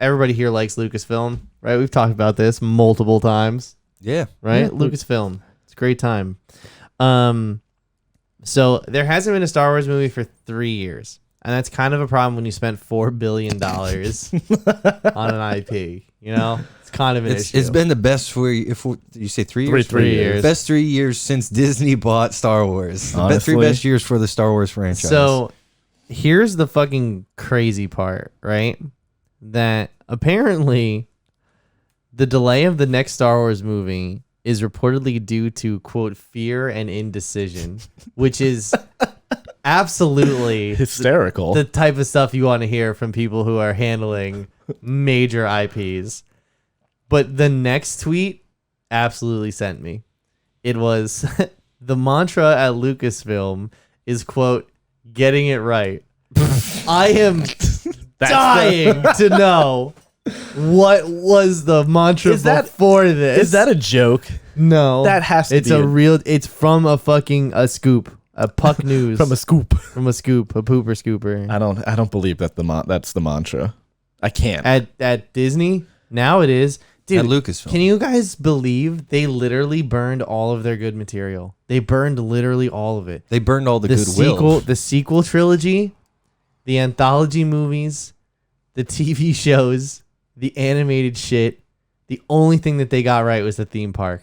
everybody here likes Lucasfilm, right? We've talked about this multiple times. Yeah. Right? Yeah. Lucasfilm. It's a great time. So there hasn't been a Star Wars movie for 3 years. And that's kind of a problem when you spent $4 billion on an IP. You know? It's kind of an issue. It's been the best for you say 3 years? 3 years. Best 3 years since Disney bought Star Wars. The Honestly. 3 best years for the Star Wars franchise. So here's the fucking crazy part, right? That apparently the delay of the next Star Wars movie is reportedly due to, quote, fear and indecision, which is absolutely Hysterical. the type of stuff you want to hear from people who are handling major IPs. But the next tweet absolutely sent me. It was the mantra at Lucasfilm is, quote, getting it right. I am dying to know what was the mantra before this. Is that a joke? No. That has to it's be a real it's from a fucking a scoop. A puck news. from a scoop. From a scoop. A pooper scooper. I don't believe that that's the mantra. I can't. At Disney? Now it is. Dude, At Lucasfilm. Can you guys believe they literally burned all of their good material? They burned literally all of it. They burned all the goodwill. The sequel trilogy, the anthology movies, the TV shows, the animated shit. The only thing that they got right was the theme park.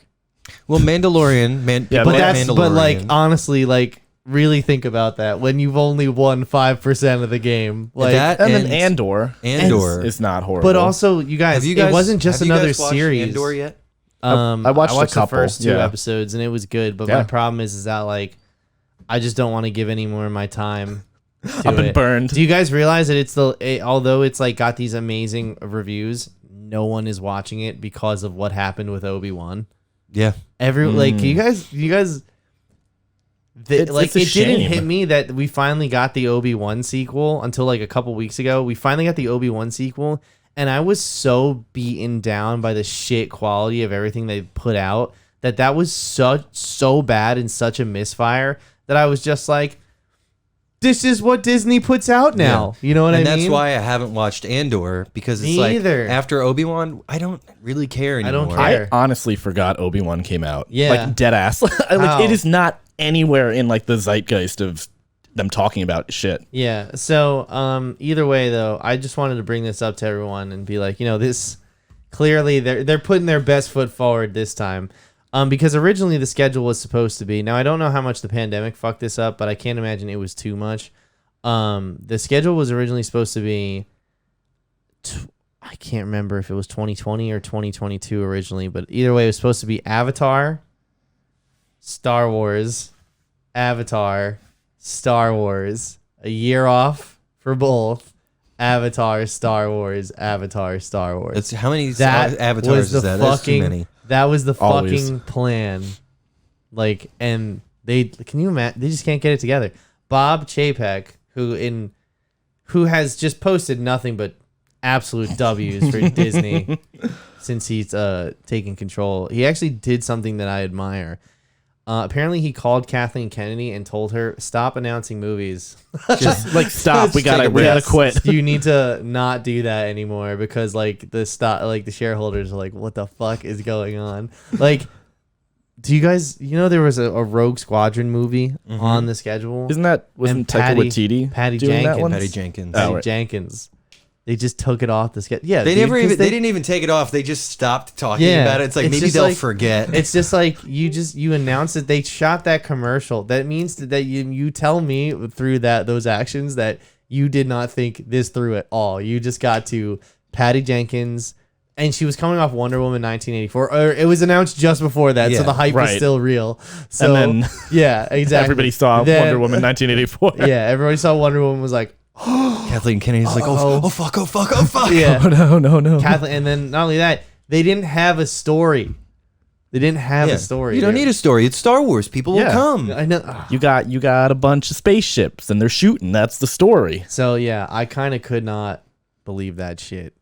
Well, Mandalorian, But like honestly, like really think about that. When you've only won 5% of the game, like that and then Andor is not horrible. But also, you guys, it wasn't just another series. Andor yet? I watched a couple. the first 2 Yeah. episodes, and it was good. But Yeah. my problem is that like, I just don't want to give any more of my time. To I've been it. burned. Do you guys realize that although it's like got these amazing reviews, no one is watching it because of what happened with Obi-Wan. Yeah. Like you guys, It's it a didn't shame. hit me that we finally got the Obi-Wan sequel until like a couple weeks ago. We finally got the Obi-Wan sequel, and I was so beaten down by the shit quality of everything they put out that was so bad and such a misfire that I was just like, this is what Disney puts out now. Yeah. You know what I mean? And that's why I haven't watched Andor, because it's Me like either. after Obi-Wan, I don't really care anymore. I don't care. I honestly forgot Obi-Wan came out. Yeah. Like dead ass. How? It is not anywhere in like the zeitgeist of them talking about shit. Yeah. So either way though, I just wanted to bring this up to everyone and be like, this clearly they're putting their best foot forward this time. Because originally the schedule was supposed to be, now I don't know how much the pandemic fucked this up, but I can't imagine it was too much. The schedule was originally supposed to be, I can't remember if it was 2020 or 2022 originally, but either way, it was supposed to be Avatar, Star Wars, Avatar, Star Wars, a year off for both. Avatar, Star Wars, Avatar, Star Wars. That's how many That avatars was the is that? That's too fucking- many. That was the Always. fucking plan. Like, and can you imagine? They just can't get it together. Bob Chapek, who has just posted nothing but absolute W's for Disney since he's taken control. He actually did something that I admire. Apparently, he called Kathleen Kennedy and told her, "Stop announcing movies. Just like stop. We take a gotta breath. quit. You need to not do that anymore because the shareholders are like, what the fuck is going on? Like, do you guys, there was a Rogue Squadron movie on the schedule? Wasn't And Taika Waititi Patty doing that Jenkins. one? Patty Jenkins. Oh, right. Jenkins. They just took it off the schedule. Yeah, They dude, 'cause they didn't even take it off. They just stopped talking about it. It's like maybe just they'll like- forget. It's just like you announced that they shot that commercial. That means that you tell me through those actions that you did not think this through at all. You just got to Patty Jenkins, and she was coming off Wonder Woman 1984. Or it was announced just before that, so Yeah, the hype was right. still real. So And then yeah, exactly. everybody saw Then- Wonder Woman 1984. Yeah, everybody saw Wonder Woman, was like, Kathleen Kennedy's like, oh fuck, oh fuck, oh fuck. yeah. Oh no. Kathleen, and then not only that, they didn't have a story. They didn't have a story. You don't need a story. It's Star Wars. People will Yeah. come. I know. You got a bunch of spaceships and they're shooting. That's the story. So yeah, I kind of could not believe that shit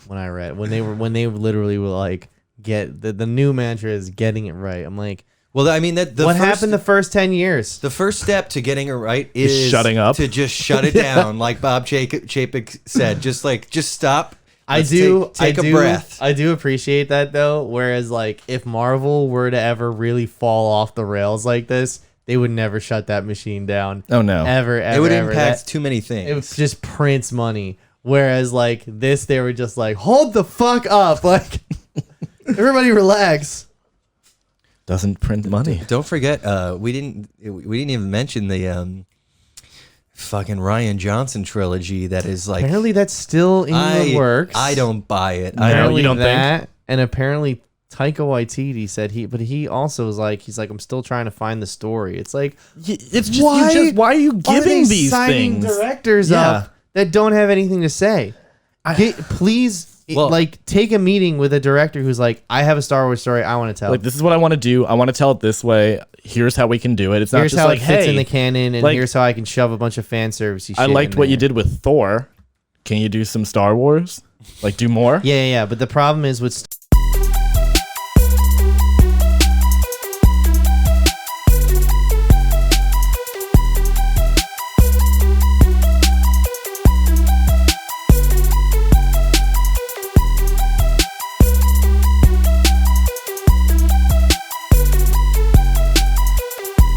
when I read when they literally were like, get the new mantra is getting it right. I'm like, Well, I mean that. what happened the first 10 years? The first step to getting it right is shutting up. To just shut it down, like Bob Chapek said. Just stop I Let's do take a breath. I do appreciate that though. Whereas like if Marvel were to ever really fall off the rails like this, they would never shut that machine down. Oh no. Ever. It would ever. impact too many things. It was just prints money. Whereas like this, they were just like, hold the fuck up. Like everybody relax. Doesn't print money. Don't forget, we didn't even mention the fucking Ryan Johnson trilogy that is like Apparently that's still in the works. I don't buy it. Apparently you don't think? and apparently Taika Waititi said but he also was like, he's like, I'm still trying to find the story. It's like, It's just why are you giving these signing things? directors up that don't have anything to say? Please. Well- like take a meeting with a director who's like, I have a Star Wars story I want to tell. Like, this is what I want to do. I want to tell it this way. Here's how we can do it. It's not Here's just how like, it fits hey, in the canon, and like- here's how I can shove a bunch of fan servicey shit. I liked in what you there. did with Thor. Can you do some Star Wars? Like, do more? Yeah. But the problem is with